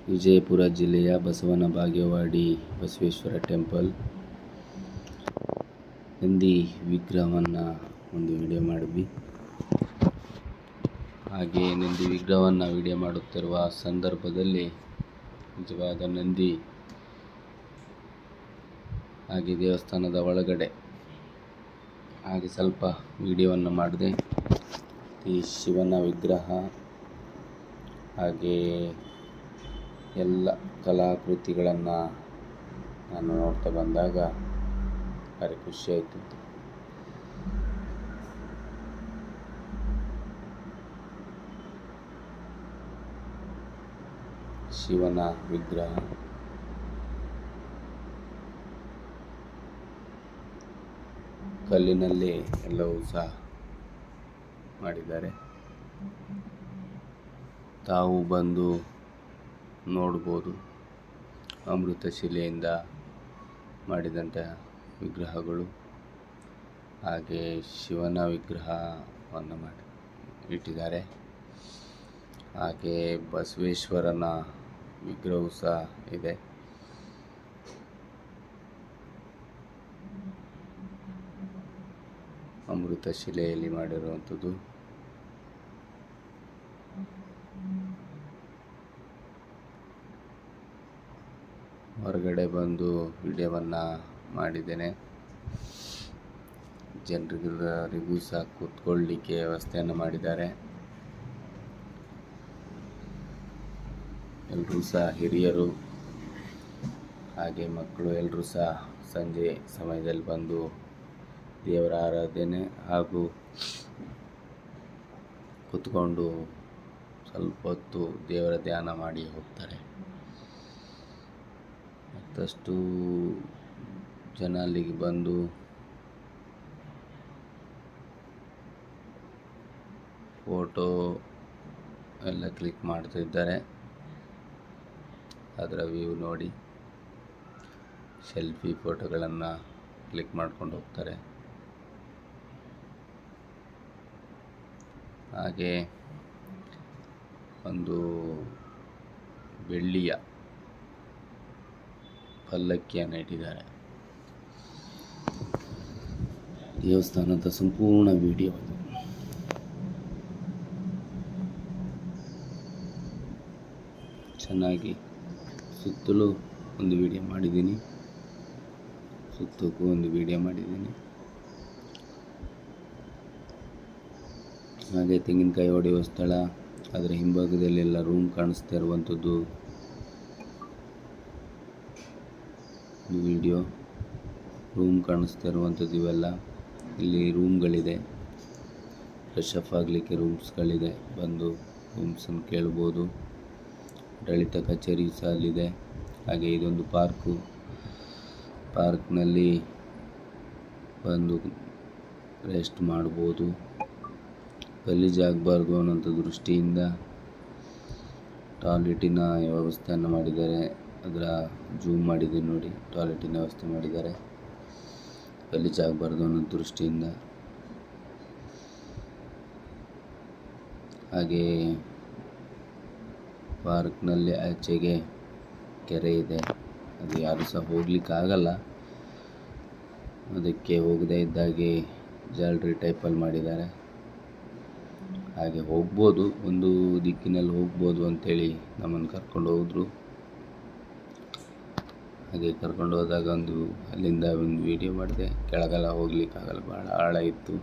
ವಿಜಯಪುರ ಜಿಲ್ಲೆಯ ಬಸವನ ಬಾಗೇವಾಡಿ ಬಸವೇಶ್ವರ ಟೆಂಪಲ್ ನಂದಿ ವಿಗ್ರಹವನ್ನು ಒಂದು ವಿಡಿಯೋ ಮಾಡಿದ್ವಿ. ಹಾಗೆ ನಂದಿ ವಿಗ್ರಹವನ್ನು ವಿಡಿಯೋ ಮಾಡುತ್ತಿರುವ ಸಂದರ್ಭದಲ್ಲಿ ನಿಜವಾದ ನಂದಿ ಹಾಗೆ ದೇವಸ್ಥಾನದ ಒಳಗಡೆ ಹಾಗೆ ಸ್ವಲ್ಪ ವಿಡಿಯೋವನ್ನು ಮಾಡಿದೆ. ಈ ಶಿವನ ವಿಗ್ರಹ ಹಾಗೆ ಎಲ್ಲ ಕಲಾಕೃತಿಗಳನ್ನು ನಾನು ನೋಡ್ತಾ ಬಂದಾಗ ಭಾರಿ ಖುಷಿಯಾಯಿತು. ಶಿವನ ವಿಗ್ರಹ ಕಲ್ಲಿನಲ್ಲಿ ಎಲ್ಲವೂ ಸಹ ಮಾಡಿದ್ದಾರೆ. ತಾವು ಬಂದು ನೋಡ್ಬೋದು. ಅಮೃತ ಶಿಲೆಯಿಂದ ಮಾಡಿದಂತಹ ವಿಗ್ರಹಗಳು ಹಾಗೆ ಶಿವನ ವಿಗ್ರಹವನ್ನು ಮಾಡಿ ಇಟ್ಟಿದ್ದಾರೆ. ಹಾಗೆ ಬಸವೇಶ್ವರನ ವಿಗ್ರಹವೂ ಸಹ ಇದೆ. ಅಮೃತ ಶಿಲೆಯಲ್ಲಿ ಮಾಡಿರುವಂಥದ್ದು. ಹೊರಗಡೆ ಬಂದು ವಿಡಿಯೋವನ್ನು ಮಾಡಿದ್ದೇನೆ. ಜನರಿಗೂ ಸಹ ಕೂತ್ಕೊಳ್ಳಿಕ್ಕೆ ವ್ಯವಸ್ಥೆಯನ್ನು ಮಾಡಿದ್ದಾರೆ. ಎಲ್ಲರೂ ಸಹ ಹಿರಿಯರು ಹಾಗೆ ಮಕ್ಕಳು ಎಲ್ಲರೂ ಸಹ ಸಂಜೆ ಸಮಯದಲ್ಲಿ ಬಂದು ದೇವರ ಆರಾಧನೆ ಹಾಗೂ ಕೂತ್ಕೊಂಡು ಸ್ವಲ್ಪ ಹೊತ್ತು ದೇವರ ಧ್ಯಾನ ಮಾಡಿ ಹೋಗ್ತಾರೆ. ಮತ್ತಷ್ಟು ಜನ ಅಲ್ಲಿಗೆ ಬಂದು ಫೋಟೋ ಎಲ್ಲ ಕ್ಲಿಕ್ ಮಾಡ್ತಿದ್ದಾರೆ. ಅದರ ವ್ಯೂ ನೋಡಿ ಸೆಲ್ಫಿ ಫೋಟೋಗಳನ್ನು ಕ್ಲಿಕ್ ಮಾಡ್ಕೊಂಡು ಹೋಗ್ತಾರೆ. ಹಾಗೆ ಒಂದು ಬೆಳ್ಳಿಯ ಪಲ್ಲಕ್ಕಿಯನ್ನು ಇಟ್ಟಿದ್ದಾರೆ. ದೇವಸ್ಥಾನದ ಸಂಪೂರ್ಣ ವಿಡಿಯೋ ಚೆನ್ನಾಗಿ ಸುತ್ತಲೂ ಒಂದು ವಿಡಿಯೋ ಮಾಡಿದ್ದೀನಿ. ಸುತ್ತಕ್ಕೂ ಒಂದು ವಿಡಿಯೋ ಮಾಡಿದ್ದೀನಿ. ಹಾಗೆ ತೆಂಗಿನಕಾಯಿ ಹೊಡೆಯುವ ಸ್ಥಳ, ಅದರ ಹಿಂಭಾಗದಲ್ಲೆಲ್ಲ ರೂಮ್ ಕಾಣಿಸ್ತಾ ಇರುವಂಥದ್ದು ವಿಡಿಯೋ. ರೂಮ್ ಕಾಣಿಸ್ತಾ ಇರುವಂಥದ್ದು ಇವೆಲ್ಲ. ಇಲ್ಲಿ ರೂಮ್ಗಳಿದೆ, ಫ್ರೆಶ್ ಅಪ್ ಆಗಲಿಕ್ಕೆ ರೂಮ್ಸ್ಗಳಿದೆ. ಬಂದು ರೂಮ್ಸನ್ನು ಕೇಳ್ಬೋದು. ಆಡಳಿತ ಕಚೇರಿ ಸಹ ಅಲ್ಲಿದೆ. ಹಾಗೆ ಇದೊಂದು ಪಾರ್ಕ್ನಲ್ಲಿ ಬಂದು ರೆಸ್ಟ್ ಮಾಡ್ಬೋದು. ಗಲೀಜಾಗಬಾರ್ದು ಅನ್ನೋಂಥ ದೃಷ್ಟಿಯಿಂದ ಟಾಯ್ಲೆಟಿನ ವ್ಯವಸ್ಥೆಯನ್ನು ಮಾಡಿದ್ದಾರೆ. ಅದರ ಜೂಮ್ ಮಾಡಿದೆ ನೋಡಿ, ಟಾಯ್ಲೆಟಿನ ವ್ಯವಸ್ಥೆ ಮಾಡಿದ್ದಾರೆ ಗಲೀಜಾಗಬಾರ್ದು ಅನ್ನೋ ದೃಷ್ಟಿಯಿಂದ. ಹಾಗೆ ಪಾರ್ಕ್ನಲ್ಲಿ ಆಚೆಗೆ ಕೆರೆ ಇದೆ. ಅದು ಯಾರು ಸಹ ಹೋಗ್ಲಿಕ್ಕಾಗಲ್ಲ. ಅದಕ್ಕೆ ಹೋಗದೇ ಇದ್ದಾಗೆ ಜಾಲರಿ ಟೈಪಲ್ಲಿ ಮಾಡಿದ್ದಾರೆ. ಹಾಗೆ ಹೋಗ್ಬೋದು, ಒಂದು ದಿಕ್ಕಿನಲ್ಲಿ ಹೋಗ್ಬೋದು ಅಂಥೇಳಿ ನಮ್ಮನ್ನು ಕರ್ಕೊಂಡು ಹೋದರು. ಹಾಗೆ ಕರ್ಕೊಂಡು ಹೋದಾಗ ಅಲ್ಲಿಂದ ಒಂದು ವಿಡಿಯೋ ಮಾಡಿದೆ. ಕೆಳಗೆಲ್ಲ ಹೋಗ್ಲಿಕ್ಕಾಗಲ್ಲ, ಭಾಳ ಆಳ ಇತ್ತು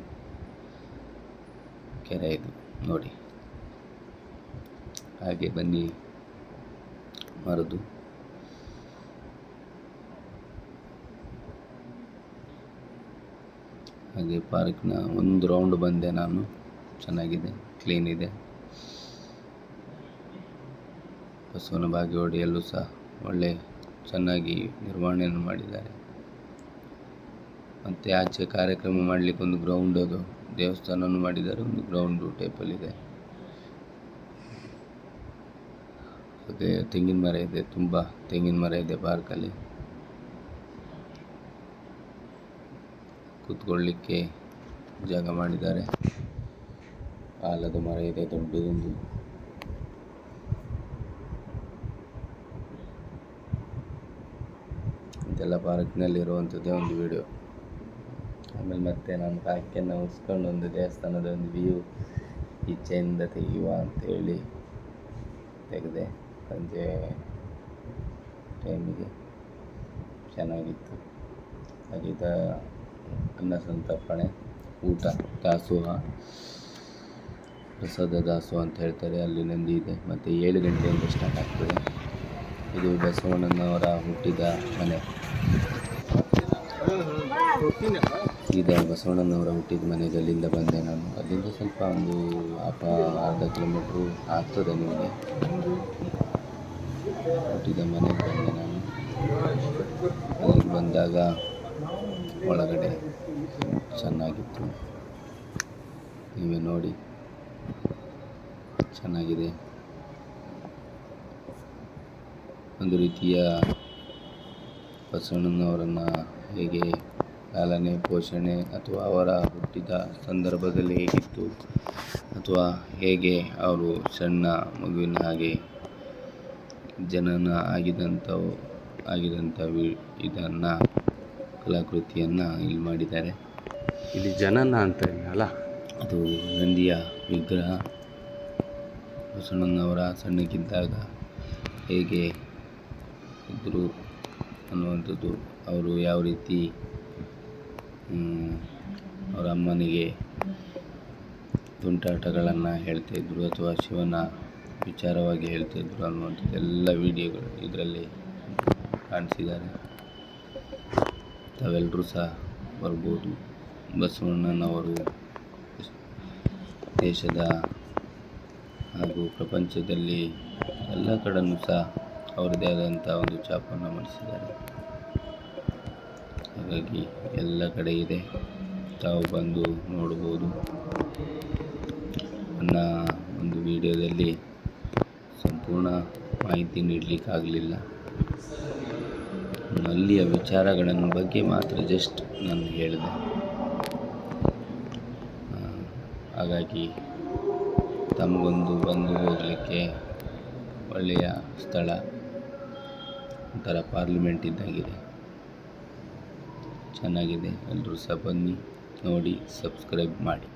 ಕೆರೆ ಇದು ನೋಡಿ. ಹಾಗೆ ಬನ್ನಿ ಮರದು ಹಾಗೆ ಪಾರ್ಕ್ನ ಒಂದು ರೌಂಡ್ ಬಂದೆ ನಾನು. ಚೆನ್ನಾಗಿದೆ, ಕ್ಲೀನ್ ಇದೆ. ಬಸವನ ಬಾಗೇವಾಡಿಯಲ್ಲೂ ಸಹ ಒಳ್ಳೆ ಚೆನ್ನಾಗಿ ನಿರ್ವಹಣೆಯನ್ನು ಮಾಡಿದ್ದಾರೆ. ಮತ್ತು ಆಚೆ ಕಾರ್ಯಕ್ರಮ ಮಾಡಲಿಕ್ಕೆ ಒಂದು ಗ್ರೌಂಡ್, ಅದು ದೇವಸ್ಥಾನವನ್ನು ಮಾಡಿದ್ದಾರೆ, ಒಂದು ಗ್ರೌಂಡು ಟೈಪಲ್ಲಿದೆ. ಹಾಗೆ ತೆಂಗಿನ ಮರ ಇದೆ, ತುಂಬ ತೆಂಗಿನ ಮರ ಇದೆ ಪಾರ್ಕಲ್ಲಿ. ಕೂತ್ಕೊಳ್ಳಿಕ್ಕೆ ಜಾಗ ಮಾಡಿದ್ದಾರೆ. ಆಲದ ಮರ ಇದೆ ದೊಡ್ಡದೊಂದು. ಇದೆಲ್ಲ ಪಾರ್ಕ್ನಲ್ಲಿರುವಂಥದ್ದೇ ಒಂದು ವಿಡಿಯೋ. ಆಮೇಲೆ ಮತ್ತೆ ನಾನು ಕಾಕಿಯನ್ನು ಉಳಿಸ್ಕೊಂಡು ಒಂದು ದೇವಸ್ಥಾನದ ಒಂದು ವ್ಯೂ ಈಚೆಯಿಂದ ತೆಗೆಯುವ ಅಂತೇಳಿ ತೆಗೆದೆ. ಸಂಜೆ ಟೈಮಿಗೆ ಚೆನ್ನಾಗಿತ್ತು. ಹಾಗೆ ಅನ್ನ ಸಂತರ್ಪಣೆ, ಊಟ, ದಾಸೋಹ, ಪ್ರಸಾದ ದಾಸೋಹ ಅಂತ ಹೇಳ್ತಾರೆ. ಅಲ್ಲಿ ನಂದಿ ಇದೆ. ಮತ್ತು 7 ಗಂಟೆಯಿಂದ ಸ್ಟಾರ್ಟ್ ಆಗ್ತದೆ. ಇದು ಬಸವಣ್ಣನವರ ಹುಟ್ಟಿದ ಮನೆ. ಬಸವಣ್ಣನವರ ಹುಟ್ಟಿದ ಮನೆಗೆ ಅಲ್ಲಿಂದ ಬಂದೆ ನಾನು. ಅಲ್ಲಿಂದ ಸ್ವಲ್ಪ ಒಂದು ಅರ್ಧ ಕಿಲೋಮೀಟ್ರು ಆಗ್ತದೆ ನಿಮಗೆ. ಹುಟ್ಟಿದ ಮನೆಗೆ ಬಂದೆ ನಾನು. ಅಲ್ಲಿಗೆ ಬಂದಾಗ ಒಳಗಡೆ ಚೆನ್ನಾಗಿತ್ತು, ನೀವೇ ನೋಡಿ, ಚೆನ್ನಾಗಿದೆ. ಒಂದು ರೀತಿಯ ಬಸವಣ್ಣನವರನ್ನು ಹೇಗೆ ಪಾಲನೆ ಪೋಷಣೆ ಅಥವಾ ಅವರ ಹುಟ್ಟಿದ ಸಂದರ್ಭದಲ್ಲಿ ಹೇಗಿತ್ತು ಅಥವಾ ಹೇಗೆ ಅವರು ಸಣ್ಣ ಮಗುವಿನ ಹಾಗೆ ಜನನ ಆಗಿದಂಥ ಇದನ್ನು ಕಲಾಕೃತಿಯನ್ನು ಇಲ್ಲಿ ಮಾಡಿದ್ದಾರೆ. ಇಲ್ಲಿ ಜನನ ಅಂತ ಅಲ್ಲ, ಅದು ನಂದಿಯ ವಿಗ್ರಹ. ಬಸವಣ್ಣನವರ ಸಣ್ಣಕ್ಕಿದ್ದಾಗ ಹೇಗೆ ಇದ್ದರು ಅನ್ನುವಂಥದ್ದು, ಅವರು ಯಾವ ರೀತಿ ಅವರ ಅಮ್ಮನಿಗೆ ತುಂಟಾಟಗಳನ್ನು ಹೇಳ್ತಾಯಿದ್ರು ಅಥವಾ ಶಿವನ ವಿಚಾರವಾಗಿ ಹೇಳ್ತಾಯಿದ್ರು ಅನ್ನುವಂಥದ್ದು ಎಲ್ಲ ವಿಡಿಯೋಗಳು ಇದರಲ್ಲಿ ಕಾಣಿಸಿದ್ದಾರೆ. ತಾವೆಲ್ಲರೂ ಸಹ ಬರ್ಬೋದು. ಬಸವಣ್ಣನವರು ದೇಶದ ಹಾಗೂ ಪ್ರಪಂಚದಲ್ಲಿ ಎಲ್ಲ ಕಡೆಯೂ ಸಹ ಅವರದೇ ಆದಂಥ ಒಂದು ಛಾಪನ್ನು ಮೂಡಿಸಿದ್ದಾರೆ. ಹಾಗಾಗಿ ಎಲ್ಲ ಕಡೆ ಇದೆ, ತಾವು ಬಂದು ನೋಡ್ಬೋದು. ನನ್ನ ಒಂದು ವಿಡಿಯೋದಲ್ಲಿ ಸಂಪೂರ್ಣ ಮಾಹಿತಿ ನೀಡಲಿಕ್ಕಾಗಲಿಲ್ಲ. ಅಲ್ಲಿಯ ವಿಚಾರಗಳನ್ನು ಬಗ್ಗೆ ಮಾತ್ರ ಜಸ್ಟ್ ನಾನು ಹೇಳಿದೆ. ಹಾಗಾಗಿ ತಮಗೊಂದು ಬಂದು ಹೋಗಲಿಕ್ಕೆ ಒಳ್ಳೆಯ ಸ್ಥಳ, ಒಂಥರ ಪಾರ್ಲಿಮೆಂಟ್ ಇದ್ದಾಗಿದೆ, ಚೆನ್ನಾಗಿದೆ. ಎಲ್ಲರೂ ಸಹ ಬನ್ನಿ, ನೋಡಿ, ಸಬ್ಸ್ಕ್ರೈಬ್ ಮಾಡಿ.